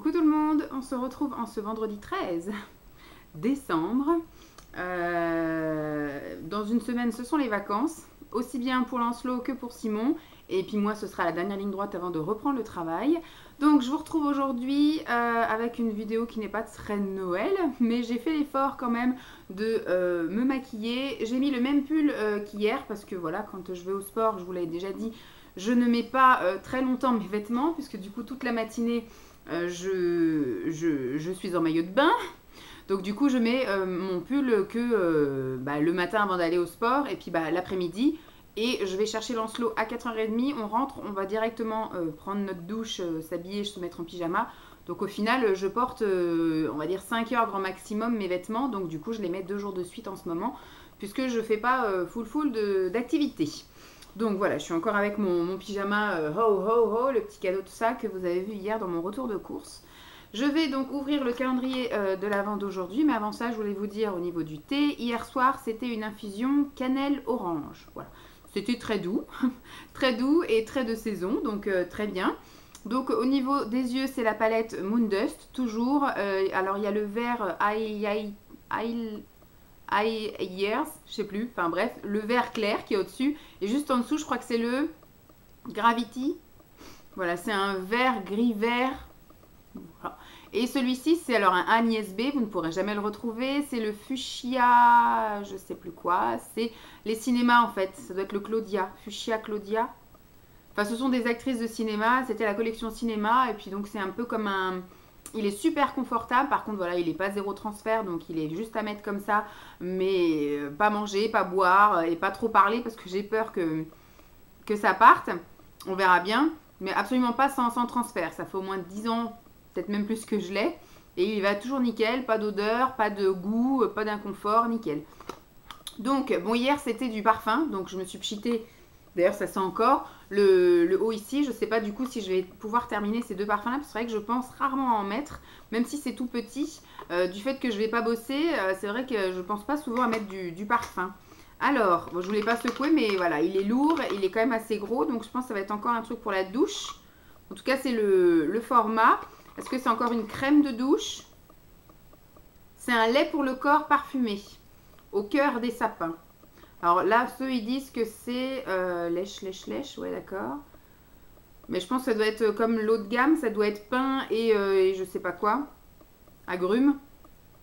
Coucou tout le monde, on se retrouve en ce vendredi 13 décembre. Dans une semaine, ce sont les vacances, aussi bien pour Lancelot que pour Simon. Et puis moi, ce sera la dernière ligne droite avant de reprendre le travail. Donc je vous retrouve aujourd'hui avec une vidéo qui n'est pas très Noël, mais j'ai fait l'effort quand même de me maquiller. J'ai mis le même pull qu'hier parce que voilà, quand je vais au sport, je vous l'avais déjà dit, je ne mets pas très longtemps mes vêtements puisque du coup toute la matinée, je suis en maillot de bain. Donc du coup je mets mon pull que le matin avant d'aller au sport et puis l'après-midi. Et je vais chercher Lancelot à 4h30, on rentre, on va directement prendre notre douche, s'habiller, se mettre en pyjama. Donc au final je porte on va dire 5 heures grand maximum mes vêtements. Donc du coup je les mets 2 jours de suite en ce moment puisque je fais pas full d'activité. Donc voilà, je suis encore avec mon pyjama ho ho ho, le petit cadeau tout ça que vous avez vu hier dans mon retour de course. Je vais donc ouvrir le calendrier de l'Avent d'aujourd'hui, mais avant ça, je voulais vous dire au niveau du thé, hier soir, c'était une infusion cannelle orange. Voilà, c'était très doux, très doux et très de saison, donc très bien. Donc au niveau des yeux, c'est la palette Moondust, toujours. Alors il y a le vert Years, je sais plus, enfin bref, le vert clair qui est au-dessus. Et juste en dessous, je crois que c'est le Gravity. Voilà, c'est un vert gris-vert. Voilà. Et celui-ci, c'est alors un Agnès B, vous ne pourrez jamais le retrouver. C'est le Fuchsia, je sais plus quoi. C'est les cinémas en fait, ça doit être le Claudia, Fuchsia Claudia. Enfin, ce sont des actrices de cinéma, c'était la collection cinéma. Et puis donc c'est un peu comme un... Il est super confortable, par contre voilà, il n'est pas zéro transfert, donc il est juste à mettre comme ça, mais pas manger, pas boire et pas trop parler parce que j'ai peur que ça parte. On verra bien, mais absolument pas sans transfert. Ça fait au moins 10 ans, peut-être même plus que je l'ai, et il va toujours nickel, pas d'odeur, pas de goût, pas d'inconfort, nickel. Donc bon, hier c'était du parfum, donc je me suis pchité. D'ailleurs, ça sent encore le haut ici. Je ne sais pas du coup si je vais pouvoir terminer ces deux parfums-là. Parce que c'est vrai que je pense rarement en mettre, même si c'est tout petit. Du fait que je ne vais pas bosser, c'est vrai que je ne pense pas souvent à mettre du parfum. Alors, bon, je ne voulais pas secouer, mais voilà, il est lourd. Il est quand même assez gros. Donc, je pense que ça va être encore un truc pour la douche. En tout cas, c'est le format. Est-ce que c'est encore une crème de douche? C'est un lait pour le corps parfumé. Au cœur des sapins. Alors là, ceux ils disent que c'est lèche, ouais d'accord. Mais je pense que ça doit être comme l'eau de gamme, ça doit être pain et je sais pas quoi, agrumes.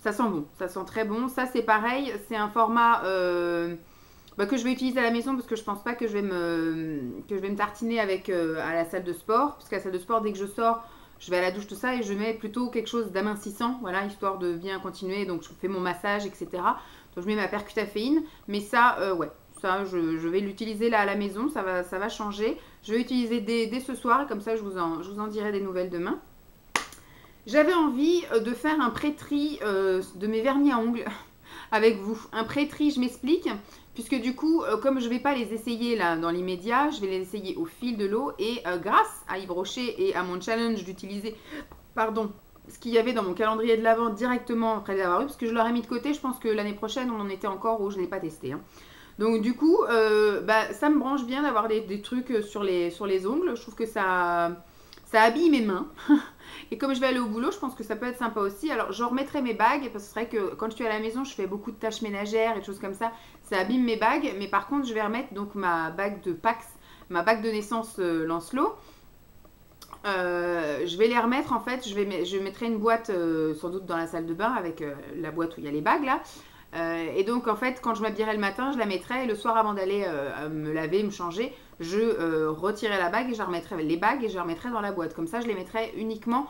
Ça sent bon, ça sent très bon. Ça c'est pareil, c'est un format que je vais utiliser à la maison parce que je pense pas que je vais me tartiner avec à la salle de sport. Parce qu'à la salle de sport, dès que je sors, je vais à la douche, tout ça, et je mets plutôt quelque chose d'amincissant, voilà, histoire de bien continuer. Donc je fais mon massage, etc. Donc je mets ma percutaféine, mais ça, ouais, ça je vais l'utiliser là à la maison, ça va changer. Je vais utiliser dès ce soir, et comme ça je vous en dirai des nouvelles demain. J'avais envie de faire un pré-tri de mes vernis à ongles avec vous. Un pré-tri, je m'explique, puisque du coup, comme je ne vais pas les essayer là dans l'immédiat, je vais les essayer au fil de l'eau, et grâce à Yves Rocher et à mon challenge d'utiliser, pardon, ce qu'il y avait dans mon calendrier de l'Avent directement après l'avoir eu, parce que je l'aurais mis de côté. Je pense que l'année prochaine, on en était encore où je ne l'ai pas testé. Hein. Donc du coup, ça me branche bien d'avoir des trucs sur les ongles. Je trouve que ça habille mes mains. Et comme je vais aller au boulot, je pense que ça peut être sympa aussi. Alors, je remettrai mes bagues, parce que c'est vrai que quand je suis à la maison, je fais beaucoup de tâches ménagères et de choses comme ça. Ça abîme mes bagues. Mais par contre, je vais remettre donc ma bague de Pax, ma bague de naissance Lancelot. Je vais les remettre en fait. Je mettrai une boîte sans doute dans la salle de bain avec la boîte où il y a les bagues là. Et donc en fait, quand je m'habillerai le matin, je la mettrai, et le soir avant d'aller me laver, me changer, je retirerai la bague et je remettrai les bagues et je les remettrai dans la boîte. Comme ça, je les mettrai uniquement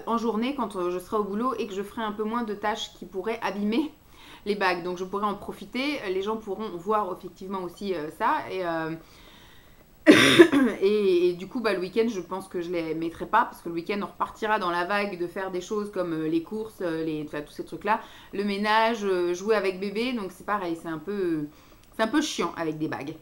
en journée quand je serai au boulot et que je ferai un peu moins de tâches qui pourraient abîmer les bagues. Donc je pourrai en profiter. Les gens pourront voir effectivement aussi ça. Et du coup, le week-end, je pense que je les mettrai pas parce que le week-end, on repartira dans la vague de faire des choses comme les courses, tous ces trucs-là, le ménage, jouer avec bébé. Donc c'est pareil, c'est un peu chiant avec des bagues.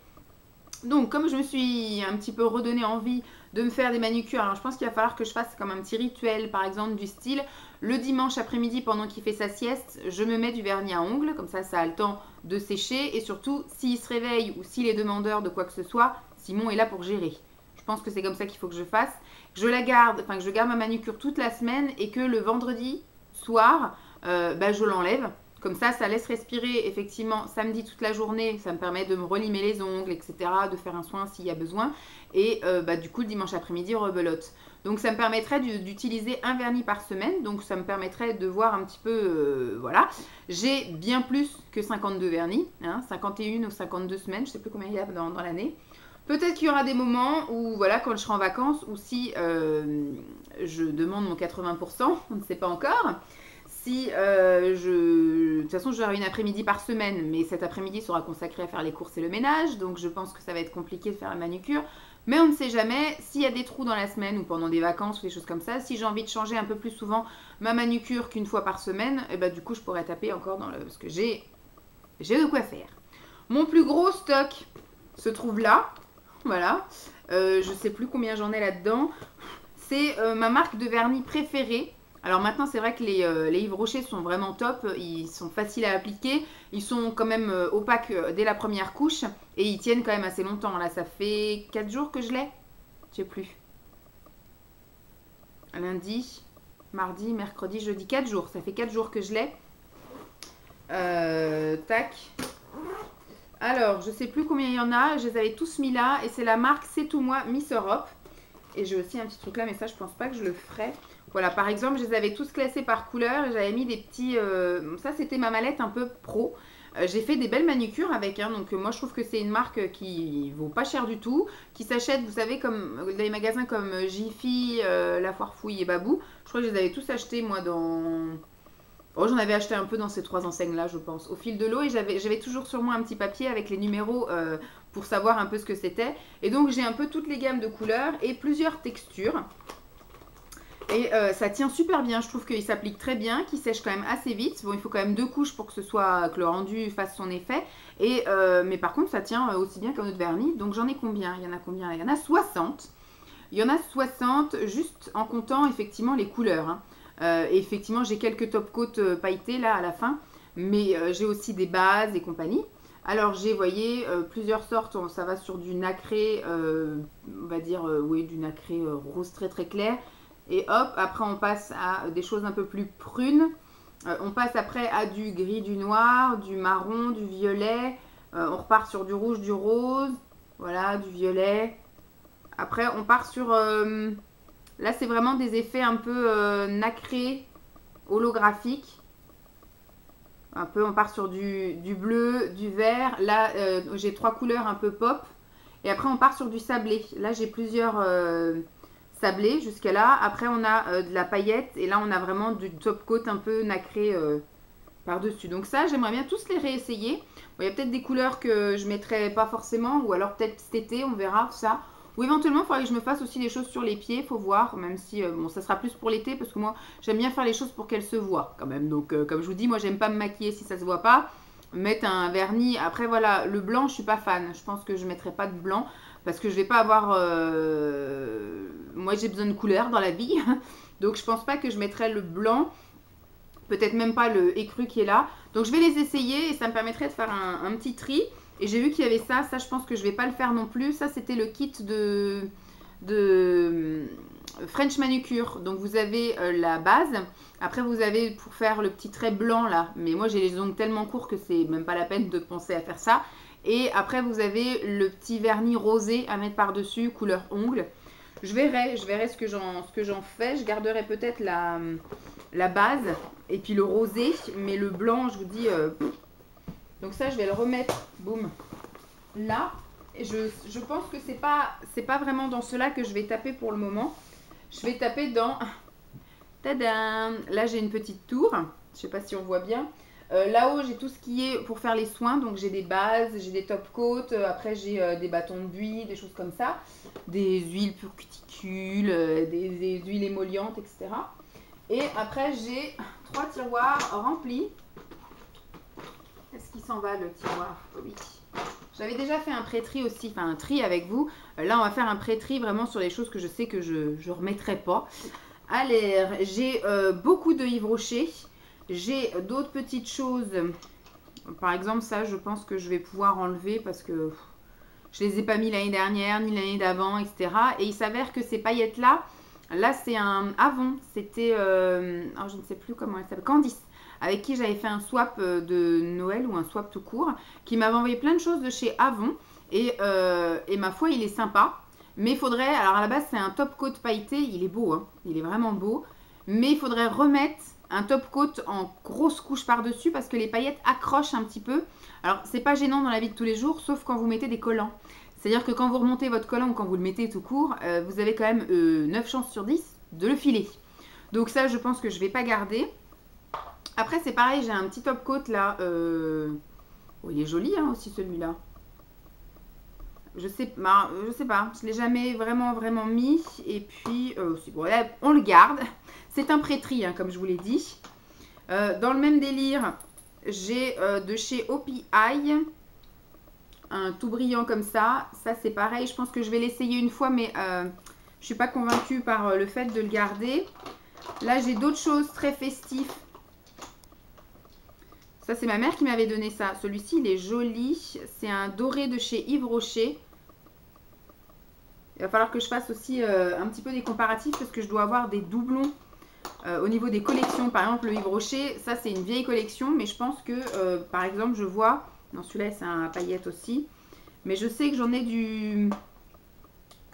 Donc comme je me suis un petit peu redonné envie de me faire des manucures, alors je pense qu'il va falloir que je fasse comme un petit rituel, par exemple du style, le dimanche après-midi pendant qu'il fait sa sieste, je me mets du vernis à ongles, comme ça a le temps de sécher, et surtout s'il se réveille ou s'il est demandeur de quoi que ce soit, Simon est là pour gérer. Je pense que c'est comme ça qu'il faut que je fasse. Je la garde, enfin que je garde ma manucure toute la semaine et que le vendredi soir, je l'enlève. Comme ça laisse respirer effectivement samedi toute la journée. Ça me permet de me relimer les ongles, etc. De faire un soin s'il y a besoin. Et du coup, le dimanche après-midi, rebelote. Donc, ça me permettrait d'utiliser un vernis par semaine. Donc, ça me permettrait de voir un petit peu... voilà. J'ai bien plus que 52 vernis. 51 ou 52 semaines. Je ne sais plus combien il y a dans l'année. Peut-être qu'il y aura des moments où, voilà, quand je serai en vacances, ou si je demande mon 80%, on ne sait pas encore. Si de toute façon, j'aurai une après-midi par semaine, mais cet après-midi sera consacré à faire les courses et le ménage, donc je pense que ça va être compliqué de faire la manucure. Mais on ne sait jamais, s'il y a des trous dans la semaine ou pendant des vacances ou des choses comme ça, si j'ai envie de changer un peu plus souvent ma manucure qu'une fois par semaine, et du coup, je pourrais taper encore dans le... parce que j'ai de quoi faire. Mon plus gros stock se trouve là, voilà. Je ne sais plus combien j'en ai là-dedans. C'est ma marque de vernis préférée. Alors maintenant, c'est vrai que les Yves Rocher sont vraiment top. Ils sont faciles à appliquer. Ils sont quand même opaques dès la première couche. Et ils tiennent quand même assez longtemps. Là, ça fait 4 jours que je l'ai. Je sais plus. Lundi, mardi, mercredi, jeudi. 4 jours. Ça fait 4 jours que je l'ai. Tac. Alors, je sais plus combien il y en a. Je les avais tous mis là. Et c'est la marque C'est Tout Moi Miss Europe. Et j'ai aussi un petit truc là. Mais ça, je pense pas que je le ferai. Voilà, par exemple, je les avais tous classés par couleur et j'avais mis des petits... ça, c'était ma mallette un peu pro. J'ai fait des belles manucures avec, donc moi, je trouve que c'est une marque qui vaut pas cher du tout, qui s'achète, vous savez, comme dans les magasins comme Jiffy, La Foire Fouille et Babou. Je crois que je les avais tous achetés, moi, dans... Oh, j'en avais acheté un peu dans ces 3 enseignes-là, je pense, au fil de l'eau. Et j'avais toujours sur moi un petit papier avec les numéros pour savoir un peu ce que c'était. Et donc, j'ai un peu toutes les gammes de couleurs et plusieurs textures. Et ça tient super bien, je trouve qu'il s'applique très bien, qu'il sèche quand même assez vite. Bon, il faut quand même 2 couches pour que le rendu fasse son effet. Mais par contre, ça tient aussi bien qu'un autre vernis. Donc j'en ai combien? Il y en a combien? Il y en a 60. Il y en a 60 juste en comptant effectivement les couleurs. Et effectivement, j'ai quelques top coats pailletés là à la fin. Mais j'ai aussi des bases et compagnie. Alors j'ai, vous voyez, plusieurs sortes. Ça va sur du nacré, on va dire, oui, du nacré rose très très clair. Et hop, après on passe à des choses un peu plus prunes. On passe après à du gris, du noir, du marron, du violet. On repart sur du rouge, du rose. Voilà, du violet. Après on part sur... là c'est vraiment des effets un peu nacrés, holographiques. Un peu, on part sur du bleu, du vert. Là j'ai 3 couleurs un peu pop. Et après on part sur du sablé. Là j'ai plusieurs... sablé jusqu'à là. Après on a de la paillette et là on a vraiment du top coat un peu nacré par dessus. Donc ça j'aimerais bien tous les réessayer. Bon, il y a peut-être des couleurs que je mettrai pas forcément ou alors peut-être cet été on verra ça. Ou éventuellement il faudrait que je me fasse aussi des choses sur les pieds, faut voir, même si bon ça sera plus pour l'été parce que moi j'aime bien faire les choses pour qu'elles se voient quand même. Donc comme je vous dis, moi j'aime pas me maquiller si ça se voit pas. Mettre un vernis, après voilà, le blanc je suis pas fan, je pense que je mettrai pas de blanc parce que je vais pas avoir moi j'ai besoin de couleurs dans la vie donc je pense pas que je mettrai le blanc, peut-être même pas le écru qui est là. Donc je vais les essayer et ça me permettrait de faire un petit tri. Et j'ai vu qu'il y avait ça je pense que je vais pas le faire non plus. Ça c'était le kit de French Manucure. Donc vous avez la base, après vous avez pour faire le petit trait blanc là, mais moi j'ai les ongles tellement courts que c'est même pas la peine de penser à faire ça. Et après vous avez le petit vernis rosé à mettre par dessus couleur ongles. Je verrai ce que j'en fais. Je garderai peut-être la base et puis le rosé, mais le blanc je vous dis donc ça je vais le remettre boum là. Et je pense que c'est pas vraiment dans cela que je vais taper pour le moment. Je vais taper dans tadam, là j'ai une petite tour, je sais pas si on voit bien. Là-haut j'ai tout ce qui est pour faire les soins, donc j'ai des bases, j'ai des top coats, après j'ai des bâtons de buis, des choses comme ça, des huiles pour cuticules, des huiles émollientes, etc. Et après j'ai 3 tiroirs remplis. Est-ce qu'il s'en va le tiroir? Oui. J'avais déjà fait un pré-tri aussi, enfin un tri avec vous. Là on va faire un pré-tri vraiment sur les choses que je sais que je ne remettrai pas. Allez, j'ai beaucoup de Yves Rocher. J'ai d'autres petites choses. Par exemple, ça, je pense que je vais pouvoir enlever parce que Je les ai pas mis l'année dernière, ni l'année d'avant, etc. Et il s'avère que ces paillettes-là, là c'est un Avon, c'était, alors je ne sais plus comment elle s'appelle, Candice, avec qui j'avais fait un swap de Noël ou un swap tout court, qui m'avait envoyé plein de choses de chez Avon. Et ma foi, il est sympa. Mais il faudrait, alors à la base c'est un top coat pailleté, il est beau, hein, il est vraiment beau. Mais il faudrait remettre un top coat en grosse couche par-dessus parce que les paillettes accrochent un petit peu. Alors c'est pas gênant dans la vie de tous les jours, sauf quand vous mettez des collants. C'est-à-dire que quand vous remontez votre collant ou quand vous le mettez tout court, vous avez quand même 9 chances sur 10 de le filer. Donc ça, je pense que je vais pas garder. Après, c'est pareil, j'ai un petit top coat là. Oh, il est joli hein, aussi celui-là. Je sais pas, je l'ai jamais vraiment mis. Et puis, bon, là, on le garde. C'est un prêterie, hein, comme je vous l'ai dit. Dans le même délire, j'ai de chez OPI un tout brillant comme ça. Ça, c'est pareil. Je pense que je vais l'essayer une fois, mais je suis pas convaincue par le fait de le garder. Là, j'ai d'autres choses très festives. Ça, c'est ma mère qui m'avait donné ça. Celui-ci, il est joli. C'est un doré de chez Yves Rocher. Il va falloir que je fasse aussi un petit peu des comparatifs parce que je dois avoir des doublons au niveau des collections. Par exemple, le Yves Rocher, ça, c'est une vieille collection. Mais je pense que, par exemple, je vois... Non, celui-là, c'est un paillette aussi. Mais je sais que j'en ai du...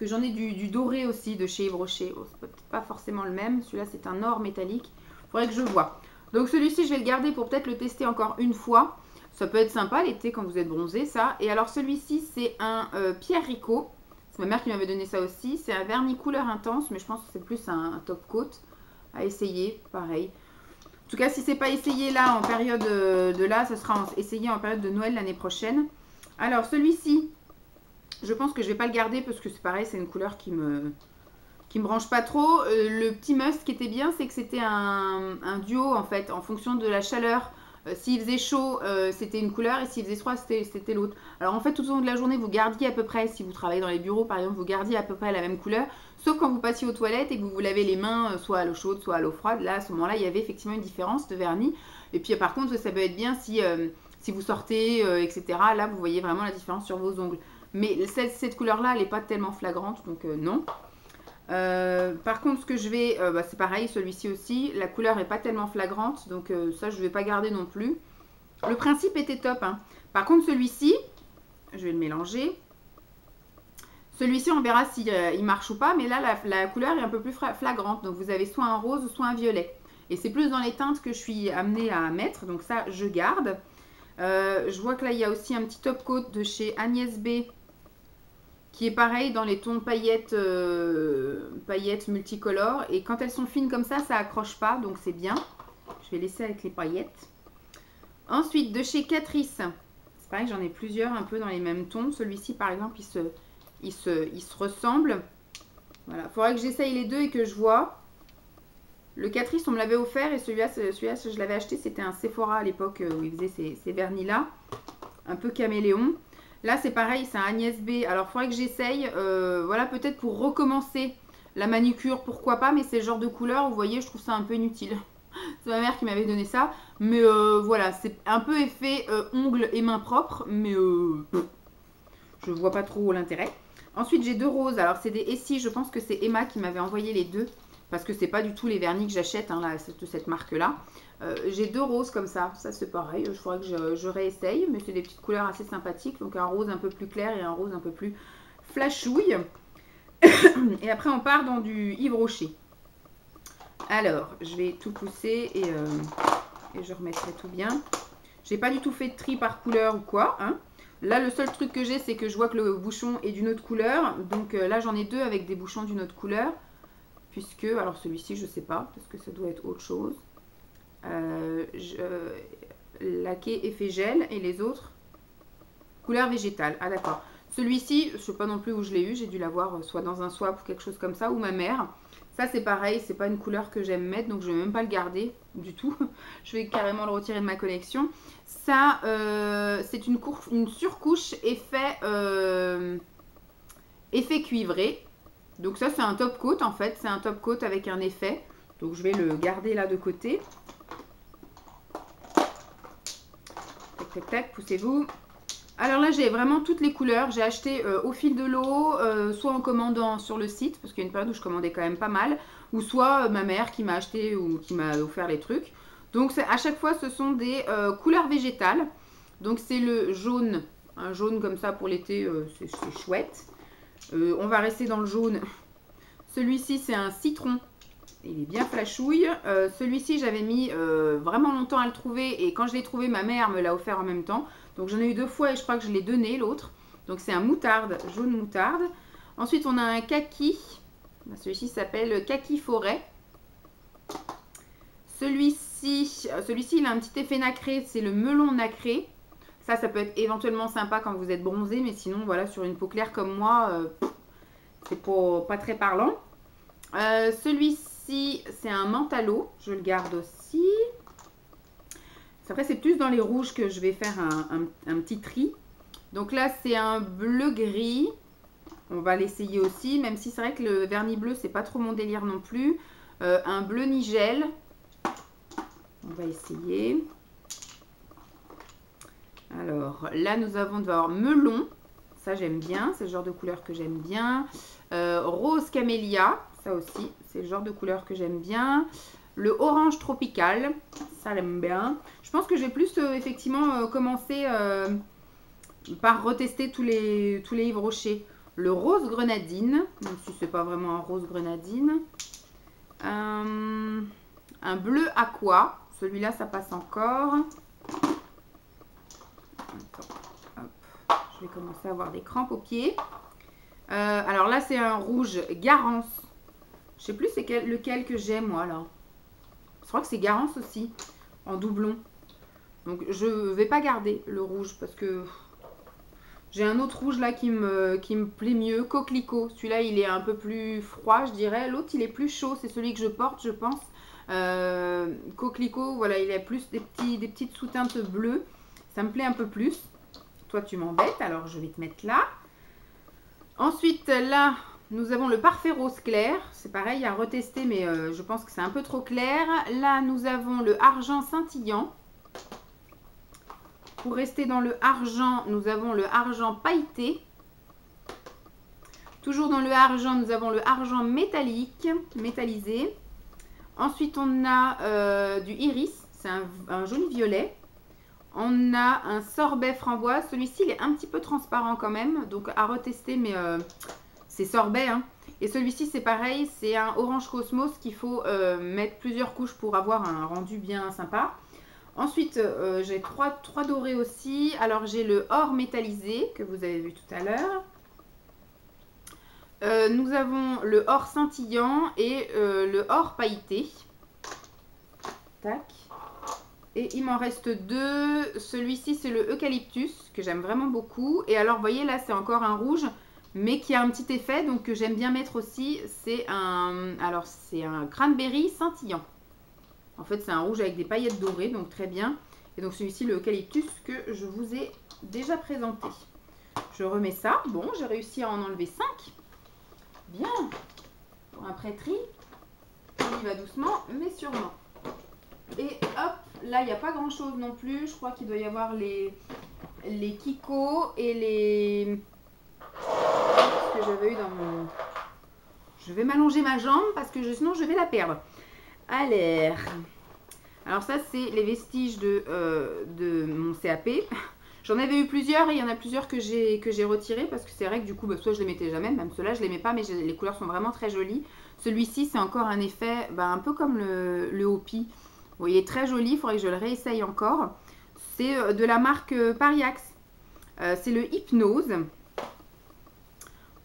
du doré aussi de chez Yves Rocher. Oh, c'est peut-être pas forcément le même. Celui-là, c'est un or métallique. Il faudrait que je vois. Donc celui-ci, je vais le garder pour peut-être le tester encore une fois. Ça peut être sympa l'été quand vous êtes bronzé, ça. Et alors celui-ci, c'est un Pierre Ricot. C'est ma mère qui m'avait donné ça aussi. C'est un vernis couleur intense, mais je pense que c'est plus un top coat à essayer. Pareil. En tout cas, si c'est pas essayé là en période de là, ça sera essayé en période de Noël l'année prochaine. Alors celui-ci, je pense que je vais pas le garder parce que c'est pareil, c'est une couleur qui me branche pas trop. Le petit must qui était bien, c'est que c'était un duo en fait, en fonction de la chaleur. S'il faisait chaud, c'était une couleur et s'il faisait froid, c'était l'autre. Alors en fait, tout au long de la journée, vous gardiez à peu près, si vous travaillez dans les bureaux par exemple, vous gardiez à peu près la même couleur. Sauf quand vous passiez aux toilettes et que vous vous lavez les mains, soit à l'eau chaude, soit à l'eau froide. Là, à ce moment-là, il y avait effectivement une différence de vernis. Et puis par contre, ça peut être bien si vous sortez, etc. Là, vous voyez vraiment la différence sur vos ongles. Mais cette couleur-là, elle n'est pas tellement flagrante, donc non. Par contre, ce que je vais, c'est pareil, celui-ci aussi, la couleur n'est pas tellement flagrante, donc ça je ne vais pas garder non plus. Le principe était top, hein. Par contre celui-ci, je vais le mélanger. Celui-ci on verra si il marche ou pas, mais là la couleur est un peu plus flagrante, donc vous avez soit un rose ou soit un violet. Et c'est plus dans les teintes que je suis amenée à mettre, donc ça je garde. Je vois que là il y a aussi un petit top coat de chez Agnès B, qui est pareil dans les tons paillettes, paillettes multicolores. Et quand elles sont fines comme ça accroche pas, donc c'est bien. Je vais laisser avec les paillettes. Ensuite, de chez Catrice, c'est pareil, j'en ai plusieurs un peu dans les mêmes tons. Celui-ci, par exemple, il se ressemble. Voilà, il faudrait que j'essaye les deux et que je vois. Le Catrice, on me l'avait offert et celui-là, je l'avais acheté, c'était un Sephora à l'époque où il faisait ces vernis-là. Un peu caméléon. Là, c'est pareil, c'est un Agnès B. Alors, il faudrait que j'essaye. Voilà, peut-être pour recommencer la manucure, pourquoi pas. Mais c'est le genre de couleur, vous voyez, je trouve ça un peu inutile. C'est ma mère qui m'avait donné ça. Mais voilà, c'est un peu effet ongles et mains propres. Mais je vois pas trop l'intérêt. Ensuite, j'ai deux roses. Alors, c'est des Essie. Je pense que c'est Emma qui m'avait envoyé les deux. Parce que c'est pas du tout les vernis que j'achète, hein, là, de cette marque-là. J'ai deux roses comme ça. Ça, c'est pareil. Il faudrait que je réessaye. Mais c'est des petites couleurs assez sympathiques. Donc, un rose un peu plus clair et un rose un peu plus flashouille. Et après, on part dans du Yves Rocher. Alors, je vais tout pousser et je remettrai tout bien. J'ai pas du tout fait de tri par couleur ou quoi, hein. Là, le seul truc que j'ai, c'est que je vois que le bouchon est d'une autre couleur. Donc là, j'en ai deux avec des bouchons d'une autre couleur. Puisque, alors celui-ci, je sais pas, parce que ça doit être autre chose. Laqué effet gel et les autres couleur végétale. Ah d'accord. Celui-ci, je sais pas non plus où je l'ai eu, j'ai dû l'avoir soit dans un swap ou quelque chose comme ça, ou ma mère. Ça c'est pareil, c'est pas une couleur que j'aime mettre, donc je vais même pas le garder du tout. Je vais carrément le retirer de ma collection. Ça, c'est une surcouche effet cuivré. Donc ça c'est un top coat en fait, c'est un top coat avec un effet. Donc je vais le garder là de côté. Tac tac tac, poussez-vous. Alors là, j'ai vraiment toutes les couleurs. J'ai acheté au fil de l'eau, soit en commandant sur le site, parce qu'il y a une période où je commandais quand même pas mal, ou soit ma mère qui m'a acheté ou qui m'a offert les trucs. Donc à chaque fois, ce sont des couleurs végétales. Donc c'est le jaune, un jaune comme ça pour l'été, c'est chouette. On va rester dans le jaune. Celui-ci, c'est un citron. Il est bien flashouille. Celui-ci, j'avais mis vraiment longtemps à le trouver. Et quand je l'ai trouvé, ma mère me l'a offert en même temps. Donc j'en ai eu 2 fois et je crois que je l'ai donné l'autre. Donc c'est un moutarde, jaune moutarde. Ensuite, on a un kaki. Celui-ci s'appelle kaki forêt. Celui-ci, il a un petit effet nacré. C'est le melon nacré. Ça peut être éventuellement sympa quand vous êtes bronzé. Mais sinon, voilà, sur une peau claire comme moi, c'est pas très parlant. Celui-ci, c'est un menthe à l'eau. Je le garde aussi. Après, c'est plus dans les rouges que je vais faire un petit tri. Donc là, c'est un bleu-gris. On va l'essayer aussi, même si c'est vrai que le vernis bleu, c'est pas trop mon délire non plus. Un bleu nigel. On va essayer. Alors, là, nous avons de voir melon. Ça, j'aime bien. C'est le genre de couleur que j'aime bien. Rose camélia. Ça aussi, c'est le genre de couleur que j'aime bien. Le orange tropical. Ça, j'aime bien. Je pense que je vais plus, effectivement, commencer par retester tous les Yves Rocher. Le rose grenadine. Même si c'est pas vraiment un rose grenadine. Un bleu aqua. Celui-là, ça passe encore. Hop, je vais commencer à avoir des crampes aux pieds. Alors là, c'est un rouge Garance. Je sais plus c'est lequel que j'ai moi là. Je crois que c'est Garance aussi, en doublon. Donc je vais pas garder le rouge parce que j'ai un autre rouge là qui me plaît mieux. Coquelicot. Celui-là, il est un peu plus froid, je dirais. L'autre, il est plus chaud. C'est celui que je porte, je pense. Coquelicot, voilà, il a plus des petites sous-teintes bleues. Ça me plaît un peu plus. Toi, tu m'embêtes, alors je vais te mettre là. Ensuite, là, nous avons le parfait rose clair. C'est pareil à retester, mais je pense que c'est un peu trop clair. Là, nous avons le argent scintillant. Pour rester dans le argent, nous avons le argent pailleté. Toujours dans le argent, nous avons le argent métallique, métallisé. Ensuite, on a du iris, c'est un joli violet. On a un sorbet framboise. Celui-ci, il est un petit peu transparent quand même, donc à retester, mais c'est sorbet. Hein. Et celui-ci, c'est pareil, c'est un orange cosmos qu'il faut mettre plusieurs couches pour avoir un rendu bien sympa. Ensuite, j'ai trois dorés aussi. Alors, j'ai le or métallisé que vous avez vu tout à l'heure. Nous avons le or scintillant et le or pailleté. Tac. Et il m'en reste 2. Celui-ci, c'est le eucalyptus que j'aime vraiment beaucoup. Et alors, vous voyez, là, c'est encore un rouge, mais qui a un petit effet, donc que j'aime bien mettre aussi. C'est un cranberry scintillant. En fait, c'est un rouge avec des paillettes dorées, donc très bien. Et donc, celui-ci, le eucalyptus que je vous ai déjà présenté. Je remets ça. Bon, j'ai réussi à en enlever 5. Bien. Pour un prêt-tri, on y va doucement, mais sûrement. Et hop, là, il n'y a pas grand-chose non plus. Je crois qu'il doit y avoir les Kiko et les... Ce que j'avais eu dans mon... Je vais m'allonger ma jambe parce que sinon, je vais la perdre. Alors ça, c'est les vestiges de mon CAP. J'en avais eu plusieurs et il y en a plusieurs que j'ai retirés parce que c'est vrai que du coup, soit je les mettais jamais, même ceux-là, je les mets pas, mais les couleurs sont vraiment très jolies. Celui-ci, c'est encore un effet un peu comme le Hopi. Vous voyez, très joli, il faudrait que je le réessaye encore. C'est de la marque Pariax. C'est le Hypnose.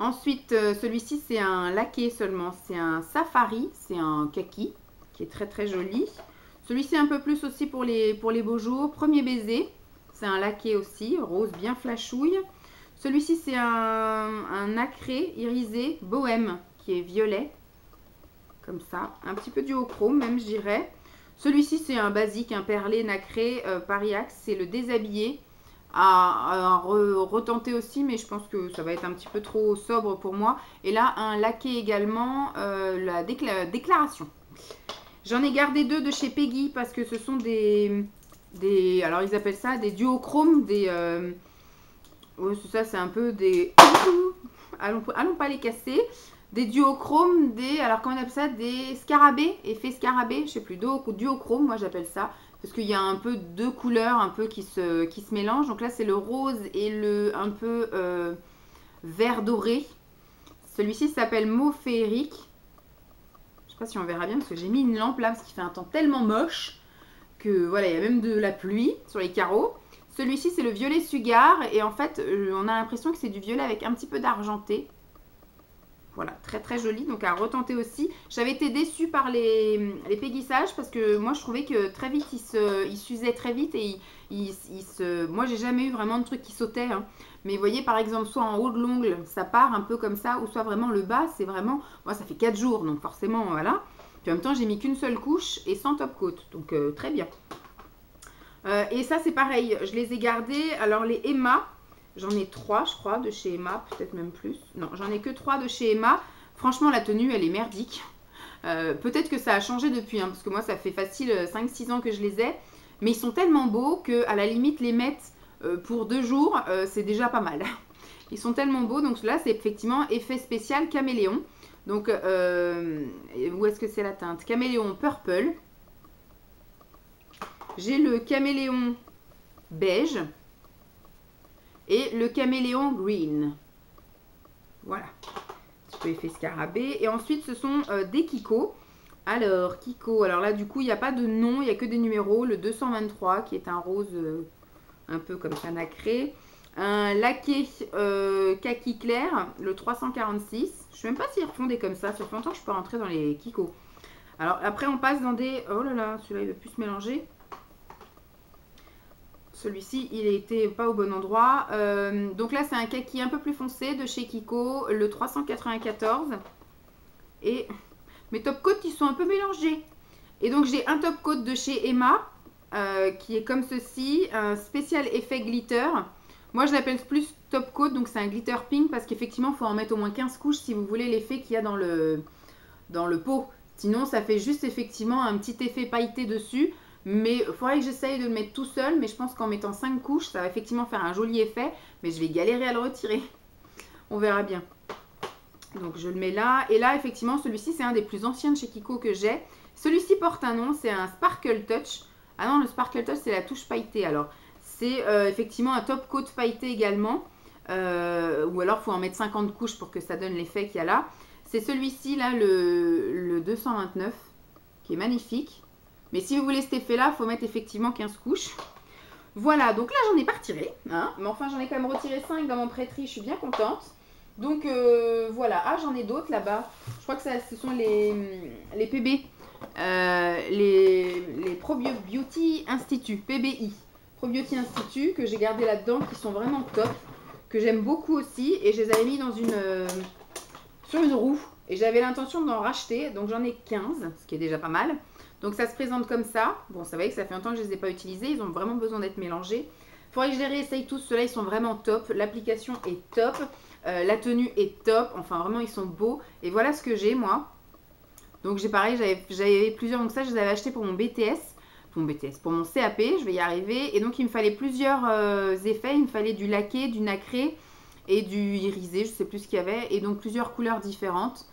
Ensuite, celui-ci, c'est un laqué seulement. C'est un Safari, c'est un kaki qui est très très joli. Celui-ci, un peu plus aussi pour les beaux jours. Premier baiser, c'est un laqué aussi, rose bien flashouille. Celui-ci, c'est un nacré irisé bohème qui est violet, comme ça. Un petit peu duochrome même, je dirais. Celui-ci, c'est un basique, un perlé nacré Pariax, c'est le déshabillé. À retenter aussi, mais je pense que ça va être un petit peu trop sobre pour moi. Et là, un laqué également, la déclaration. J'en ai gardé 2 de chez Peggy parce que ce sont alors ils appellent ça des duochromes, Oui, c'est ça, c'est un peu des... Allons pas les casser. Des duochromes, alors comment on appelle ça? Des scarabées, effet scarabée, je sais plus, duochrome, moi j'appelle ça. Parce qu'il y a un peu deux couleurs un peu qui se mélangent. Donc là, c'est le rose et le un peu vert doré. Celui-ci s'appelle Mauve féerique. Je sais pas si on verra bien parce que j'ai mis une lampe là parce qu'il fait un temps tellement moche que voilà, il y a même de la pluie sur les carreaux. Celui-ci, c'est le violet sugar et en fait, on a l'impression que c'est du violet avec un petit peu d'argenté. Voilà, très très joli, donc à retenter aussi. J'avais été déçue par les péguissages parce que moi je trouvais que très vite ils s'usaient très vite et moi j'ai jamais eu vraiment de truc qui sautait. Hein. Mais vous voyez par exemple, soit en haut de l'ongle ça part un peu comme ça, ou soit vraiment le bas, c'est vraiment. Moi ça fait 4 jours donc forcément voilà. Puis en même temps j'ai mis qu'une seule couche et sans top coat, donc très bien. Et ça c'est pareil, je les ai gardés. Alors les Emma. J'en ai 3, je crois, de chez Emma, peut-être même plus. Non, j'en ai que 3 de chez Emma. Franchement, la tenue, elle est merdique. Peut-être que ça a changé depuis, hein, parce que moi, ça fait facile 5-6 ans que je les ai. Mais ils sont tellement beaux qu'à la limite, les mettre pour 2 jours, c'est déjà pas mal. Ils sont tellement beaux. Donc là, c'est effectivement effet spécial caméléon. Donc, où est-ce que c'est la teinte? Caméléon Purple. J'ai le caméléon beige. Et le caméléon green. Voilà. Un petit peu effet scarabée. Et ensuite, ce sont des Kiko. Alors, Kiko. Alors là, du coup, il n'y a pas de nom. Il n'y a que des numéros. Le 223, qui est un rose un peu comme ça nacré. Un laqué kaki clair. Le 346. Je ne sais même pas s'ils refont des comme ça. Ça fait longtemps que je peux rentrer dans les Kiko. Alors, après, on passe dans des... Oh là là, celui-là, il ne veut plus se mélanger. Celui-ci, il n'était pas au bon endroit. Donc là, c'est un kaki un peu plus foncé de chez Kiko, le 394. Et mes top coats, ils sont un peu mélangés. Et donc, j'ai un top coat de chez Emma, qui est comme ceci, un spécial effet glitter. Moi, je l'appelle plus top coat, donc c'est un glitter pink, parce qu'effectivement, il faut en mettre au moins 15 couches si vous voulez l'effet qu'il y a dans le pot. Sinon, ça fait juste effectivement un petit effet pailleté dessus. Mais il faudrait que j'essaye de le mettre tout seul. Mais je pense qu'en mettant 5 couches, ça va effectivement faire un joli effet. Mais je vais galérer à le retirer. On verra bien. Donc je le mets là. Et là, effectivement, celui-ci, c'est un des plus anciens de chez Kiko que j'ai. Celui-ci porte un nom. C'est un Sparkle Touch. Ah non, le Sparkle Touch, c'est la touche pailletée. Alors, c'est effectivement un top coat pailleté également. Ou alors, il faut en mettre 50 couches pour que ça donne l'effet qu'il y a là. C'est celui-ci, là, le 229, qui est magnifique. Mais si vous voulez cet effet-là, il faut mettre effectivement 15 couches. Voilà, donc là, j'en ai pas retiré. Hein, mais enfin, j'en ai quand même retiré 5 dans mon prêterie. Je suis bien contente. Donc, voilà. Ah, j'en ai d'autres là-bas. Je crois que ce sont les PB. Les Probio Beauty Institute. PBI. Probioty Institute, que j'ai gardé là-dedans, qui sont vraiment top. Que j'aime beaucoup aussi. Et je les avais mis dans sur une roue. Et j'avais l'intention d'en racheter. Donc, j'en ai 15, ce qui est déjà pas mal. Donc ça se présente comme ça. Bon, ça va que ça fait longtemps que je ne les ai pas utilisés. Ils ont vraiment besoin d'être mélangés. Il faudrait que je les réessaye tous. Ceux-là, ils sont vraiment top. L'application est top. La tenue est top. Enfin, vraiment, ils sont beaux. Et voilà ce que j'ai, moi. Donc, j'ai pareil, j'avais plusieurs. Donc ça, je les avais achetés pour mon BTS. Pour mon CAP. Je vais y arriver. Et donc, il me fallait plusieurs effets. Il me fallait du laqué, du nacré et du irisé. Je ne sais plus ce qu'il y avait. Et donc, plusieurs couleurs différentes.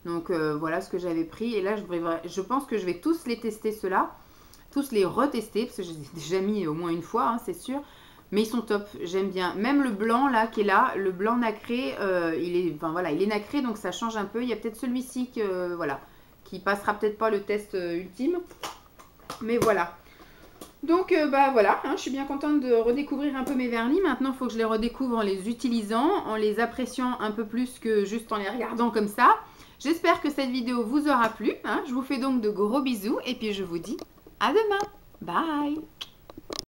Donc voilà ce que j'avais pris. Et là, je pense que je vais tous les tester, ceux-là. Tous les retester, parce que je les ai déjà mis au moins une fois, hein, c'est sûr. Mais ils sont top, j'aime bien. Même le blanc, là, qui est là, le blanc nacré, il est nacré, donc ça change un peu. Il y a peut-être celui-ci qui passera peut-être pas le test ultime. Mais voilà. Donc, voilà, hein, je suis bien contente de redécouvrir un peu mes vernis. Maintenant, il faut que je les redécouvre en les utilisant, en les appréciant un peu plus que juste en les regardant comme ça. J'espère que cette vidéo vous aura plu. Hein. Je vous fais donc de gros bisous et puis je vous dis à demain. Bye!